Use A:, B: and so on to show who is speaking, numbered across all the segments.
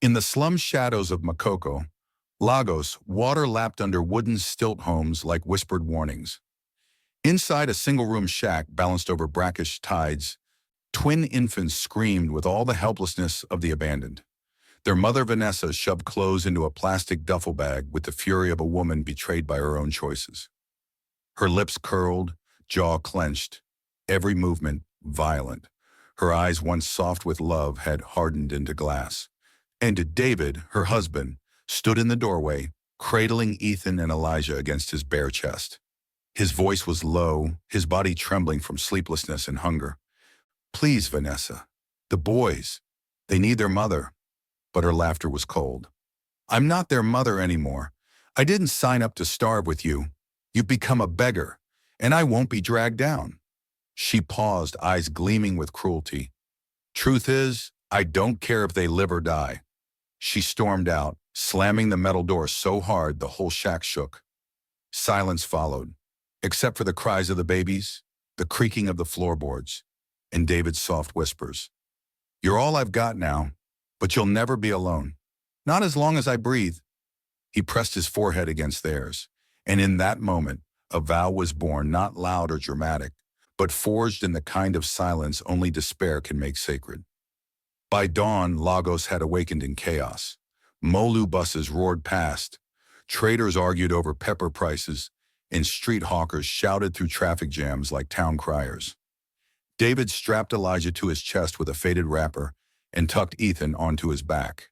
A: In the slum shadows of Makoko, Lagos, water lapped under wooden stilt homes like whispered warnings. Inside a single-room shack balanced over brackish tides, twin infants screamed with all the helplessness of the abandoned. Their mother Vanessa shoved clothes into a plastic duffel bag with the fury of a woman betrayed by her own choices. Her lips curled, jaw clenched, every movement violent. Her eyes, once soft with love, had hardened into glass. And David, her husband, stood in the doorway, cradling Ethan and Elijah against his bare chest. His voice was low, his body trembling from sleeplessness and hunger. "Please, Vanessa. The boys. They need their mother." But her laughter was cold. "I'm not their mother anymore. I didn't sign up to starve with you. You've become a beggar, and I won't be dragged down." She paused, eyes gleaming with cruelty. "Truth is, I don't care if they live or die." She stormed out, slamming the metal door so hard the whole shack shook. Silence followed, except for the cries of the babies, the creaking of the floorboards, and David's soft whispers. "You're all I've got now, but you'll never be alone. Not as long as I breathe." He pressed his forehead against theirs, and in that moment, a vow was born, not loud or dramatic, but forged in the kind of silence only despair can make sacred. By dawn, Lagos had awakened in chaos. Molu buses roared past, traders argued over pepper prices, and street hawkers shouted through traffic jams like town criers. David strapped Elijah to his chest with a faded wrapper and tucked Ethan onto his back.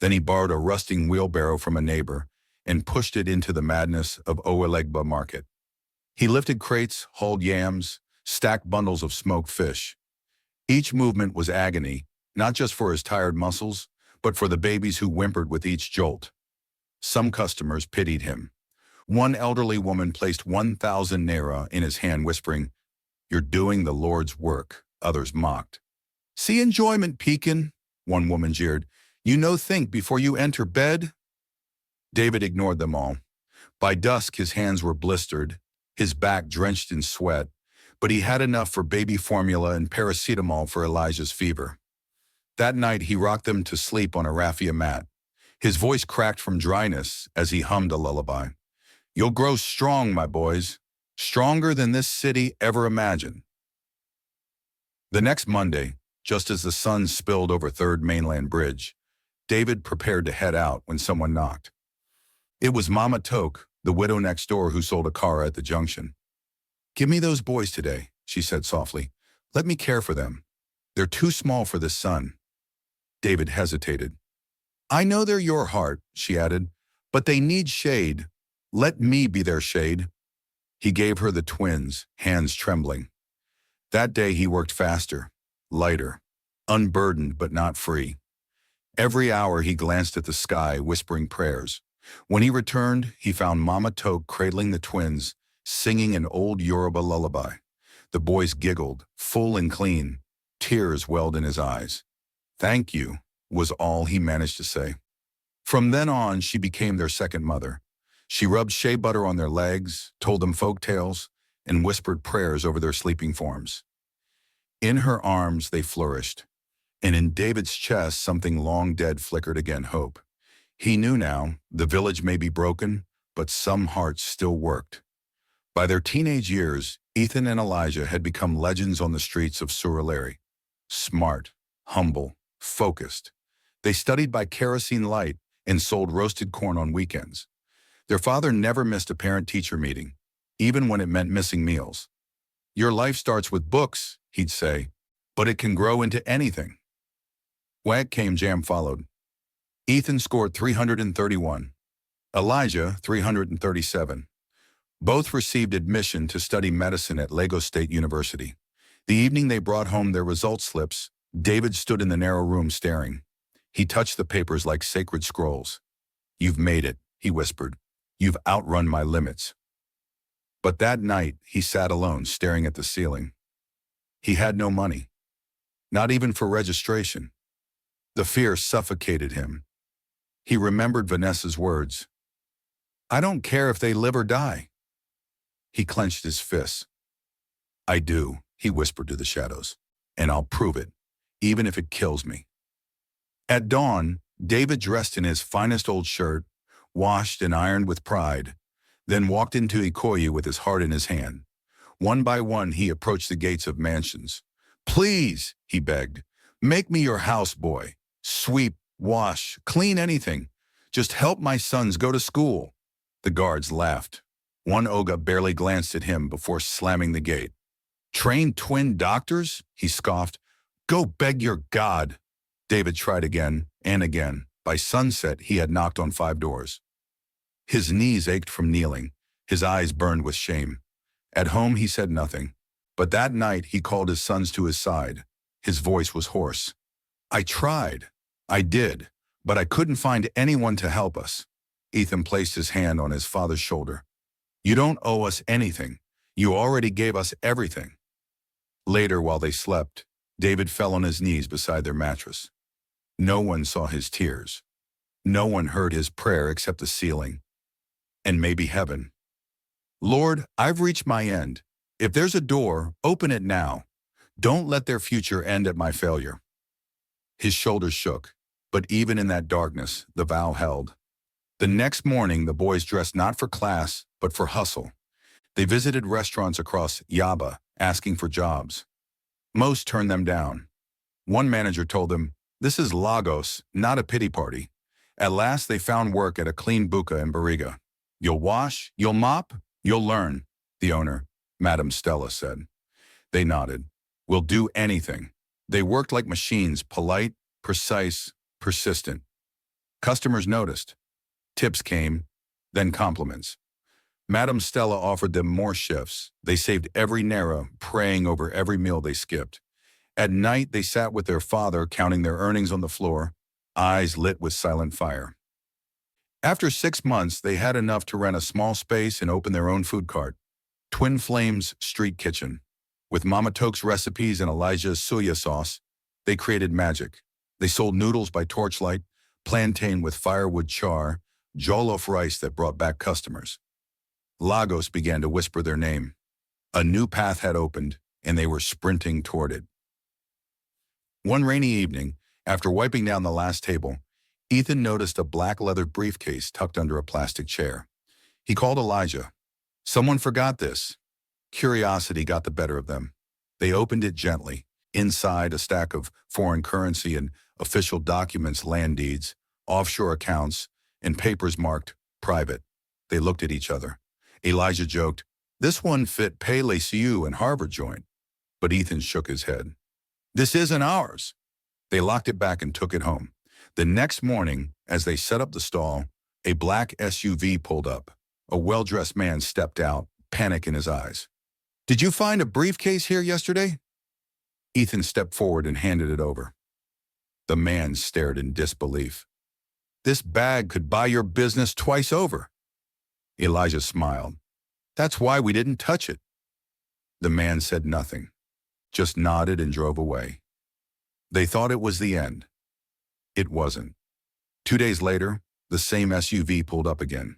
A: Then he borrowed a rusting wheelbarrow from a neighbor and pushed it into the madness of Owelegba Market. He lifted crates, hauled yams, stacked bundles of smoked fish. Each movement was agony, not just for his tired muscles, but for the babies who whimpered with each jolt. Some customers pitied him. One elderly woman placed 1,000 naira in his hand, whispering, "You're doing the Lord's work." Others mocked. "See enjoyment peekin'," one woman jeered. "You no think before you enter bed?" David ignored them all. By dusk, his hands were blistered, his back drenched in sweat, but he had enough for baby formula and paracetamol for Elijah's fever. That night, he rocked them to sleep on a raffia mat. His voice cracked from dryness as he hummed a lullaby. "You'll grow strong, my boys, stronger than this city ever imagined." The next Monday, just as the sun spilled over Third Mainland Bridge, David prepared to head out when someone knocked. It was Mama Toke, the widow next door who sold a car at the junction. "Give me those boys today," she said softly. "Let me care for them. They're too small for this sun." David hesitated. "I know they're your heart," she added, "but they need shade. Let me be their shade." He gave her the twins, hands trembling. That day he worked faster, lighter, unburdened but not free. Every hour he glanced at the sky, whispering prayers. When he returned, he found Mama Toke cradling the twins, singing an old Yoruba lullaby. The boys giggled, full and clean. Tears welled in his eyes. "Thank you," was all he managed to say. From then on, she became their second mother. She rubbed shea butter on their legs, told them folk tales, and whispered prayers over their sleeping forms. In her arms, they flourished, and in David's chest, something long dead flickered again, hope. He knew now, the village may be broken, but some hearts still worked. By their teenage years, Ethan and Elijah had become legends on the streets of Surulere. Smart, humble, focused. They studied by kerosene light and sold roasted corn on weekends. Their father never missed a parent-teacher meeting, even when it meant missing meals. "Your life starts with books," he'd say, "but it can grow into anything." Whack came, jam followed. Ethan scored 331, Elijah 337. Both received admission to study medicine at Lagos State University. The evening they brought home their result slips, David stood in the narrow room staring. He touched the papers like sacred scrolls. "You've made it," he whispered. "You've outrun my limits." But that night, he sat alone, staring at the ceiling. He had no money, not even for registration. The fear suffocated him. He remembered Vanessa's words. "I don't care if they live or die." He clenched his fists. "I do," he whispered to the shadows, "and I'll prove it, even if it kills me." At dawn, David dressed in his finest old shirt, washed and ironed with pride, then walked into Ikoyi with his heart in his hand. One by one, he approached the gates of mansions. "Please," he begged, "make me your houseboy. Sweep, wash, clean anything. Just help my sons go to school." The guards laughed. One Oga barely glanced at him before slamming the gate. "Trained twin doctors?" he scoffed. "Go beg your God." David tried again and again. By sunset, he had knocked on 5 doors. His knees ached from kneeling. His eyes burned with shame. At home, he said nothing. But that night, he called his sons to his side. His voice was hoarse. "I tried. I did. But I couldn't find anyone to help us." Ethan placed his hand on his father's shoulder. "You don't owe us anything. You already gave us everything." Later, while they slept, David fell on his knees beside their mattress. No one saw his tears. No one heard his prayer except the ceiling. And maybe heaven. "Lord, I've reached my end. If there's a door, open it now. Don't let their future end at my failure." His shoulders shook, but even in that darkness, the vow held. The next morning, the boys dressed not for class, but for hustle. They visited restaurants across Yaba, asking for jobs. Most turned them down. One manager told them, "This is Lagos, not a pity party." At last, they found work at a clean buka in Bariga. "You'll wash, you'll mop, you'll learn," the owner, Madam Stella, said. They nodded. "We'll do anything." They worked like machines, polite, precise, persistent. Customers noticed. Tips came, then compliments. Madam Stella offered them more shifts. They saved every naira, praying over every meal they skipped. At night, they sat with their father, counting their earnings on the floor, eyes lit with silent fire. After 6 months, they had enough to rent a small space and open their own food cart. Twin Flames Street Kitchen. With Mama Toke's recipes and Elijah's suya sauce, they created magic. They sold noodles by torchlight, plantain with firewood char, jollof rice that brought back customers. Lagos began to whisper their name. A new path had opened, and they were sprinting toward it. One rainy evening, after wiping down the last table, Ethan noticed a black leather briefcase tucked under a plastic chair. He called Elijah. Someone forgot this. Curiosity got the better of them. They opened it gently. Inside, a stack of foreign currency and official documents, land deeds, offshore accounts, and papers marked private. They looked at each other. Elijah joked, "This one fit Pele CU and Harvard joint." But Ethan shook his head. "This isn't ours." They locked it back and took it home. The next morning, as they set up the stall, a black SUV pulled up. A well-dressed man stepped out, panic in his eyes. "Did you find a briefcase here yesterday?" Ethan stepped forward and handed it over. The man stared in disbelief. "This bag could buy your business twice over." Elijah smiled. "That's why we didn't touch it." The man said nothing, just nodded and drove away. They thought it was the end. It wasn't. 2 days later, the same SUV pulled up again.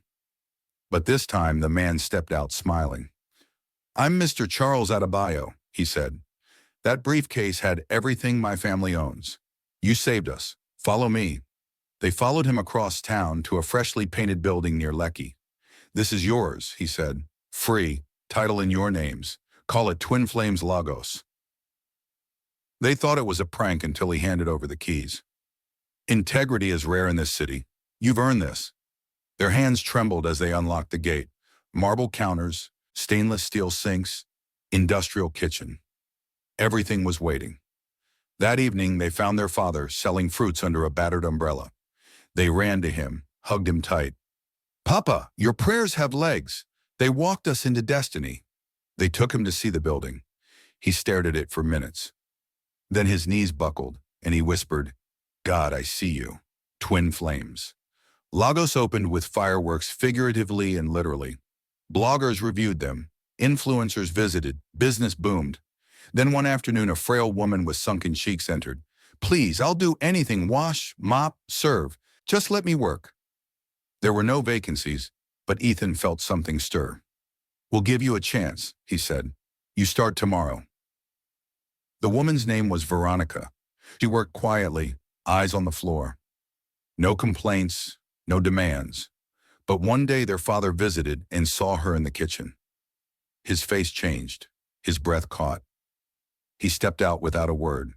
A: But this time, the man stepped out smiling. "I'm Mr. Charles Adebayo," he said. "That briefcase had everything my family owns. You saved us. Follow me." They followed him across town to a freshly painted building near Lekki. "This is yours," he said. "Free, title in your names. Call it Twin Flames Lagos." They thought it was a prank until he handed over the keys. "Integrity is rare in this city. You've earned this." Their hands trembled as they unlocked the gate. Marble counters, stainless steel sinks, industrial kitchen. Everything was waiting. That evening, they found their father selling fruits under a battered umbrella. They ran to him, hugged him tight. "Papa, your prayers have legs. They walked us into destiny." They took him to see the building. He stared at it for minutes. Then his knees buckled, and he whispered, "God, I see you." Twin Flames. Lagos opened with fireworks figuratively and literally. Bloggers reviewed them. Influencers visited. Business boomed. Then one afternoon, a frail woman with sunken cheeks entered. "Please, I'll do anything. Wash, mop, serve. Just let me work." There were no vacancies, but Ethan felt something stir. "We'll give you a chance," he said. "You start tomorrow." The woman's name was Veronica. She worked quietly, eyes on the floor. No complaints, no demands. But one day their father visited and saw her in the kitchen. His face changed, his breath caught. He stepped out without a word.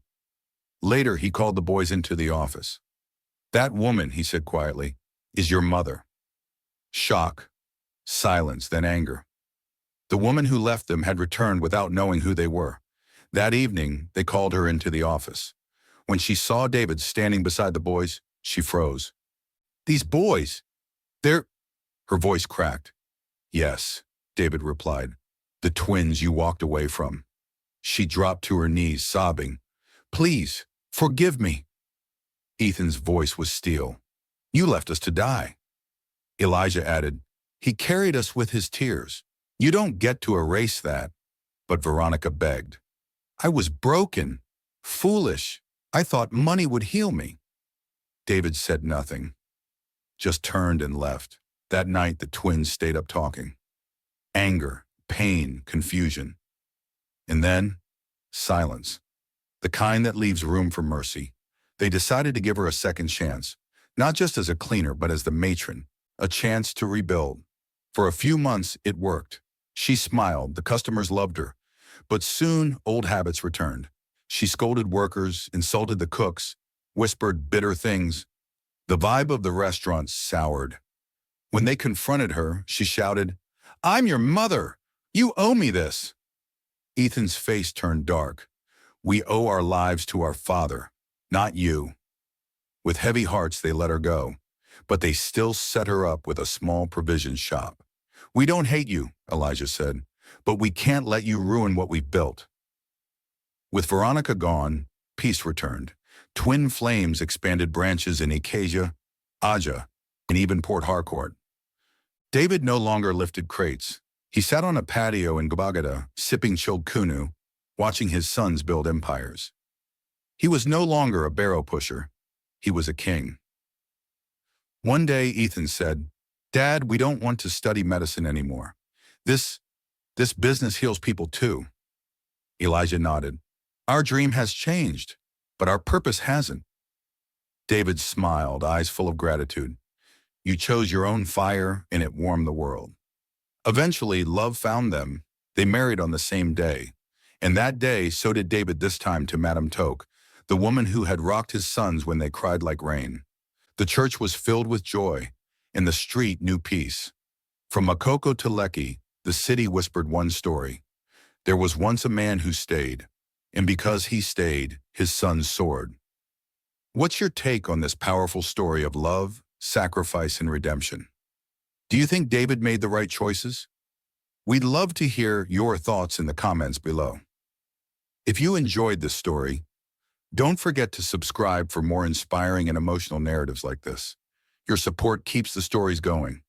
A: Later, he called the boys into the office. "That woman," he said quietly, "is your mother." Shock, silence, then anger. The woman who left them had returned without knowing who they were. That evening, they called her into the office. When she saw David standing beside the boys, she froze. "These boys, they're—" Her voice cracked. "Yes," David replied. "The twins you walked away from." She dropped to her knees, sobbing. "Please, forgive me." Ethan's voice was steel. "You left us to die." Elijah added, "He carried us with his tears. You don't get to erase that." But Veronica begged. "I was broken, foolish. I thought money would heal me." David said nothing, just turned and left. That night, the twins stayed up talking. Anger, pain, confusion. And then, silence. The kind that leaves room for mercy. They decided to give her a second chance, not just as a cleaner, but as the matron, a chance to rebuild. For a few months, it worked. She smiled, the customers loved her. But soon, old habits returned. She scolded workers, insulted the cooks, whispered bitter things. The vibe of the restaurant soured. When they confronted her, she shouted, "I'm your mother! You owe me this!" Ethan's face turned dark. "We owe our lives to our father, not you." With heavy hearts, they let her go, but they still set her up with a small provision shop. "We don't hate you," Elijah said, "but we can't let you ruin what we've built." With Veronica gone, peace returned. Twin flames expanded branches in Ikeja, Aja, and even Port Harcourt. David no longer lifted crates. He sat on a patio in Gbagada, sipping chilled kunu, watching his sons build empires. He was no longer a barrow pusher. He was a king. One day, Ethan said, "Dad, we don't want to study medicine anymore. This business heals people too." Elijah nodded. "Our dream has changed, but our purpose hasn't." David smiled, eyes full of gratitude. "You chose your own fire, and it warmed the world." Eventually, love found them. They married on the same day. And that day, so did David, this time to Madame Toke, the woman who had rocked his sons when they cried like rain. The church was filled with joy, and the street knew peace. From Makoko to Lekki, the city whispered one story. There was once a man who stayed, and because he stayed, his sons soared. What's your take on this powerful story of love, sacrifice, and redemption? Do you think David made the right choices? We'd love to hear your thoughts in the comments below. If you enjoyed this story, don't forget to subscribe for more inspiring and emotional narratives like this. Your support keeps the stories going.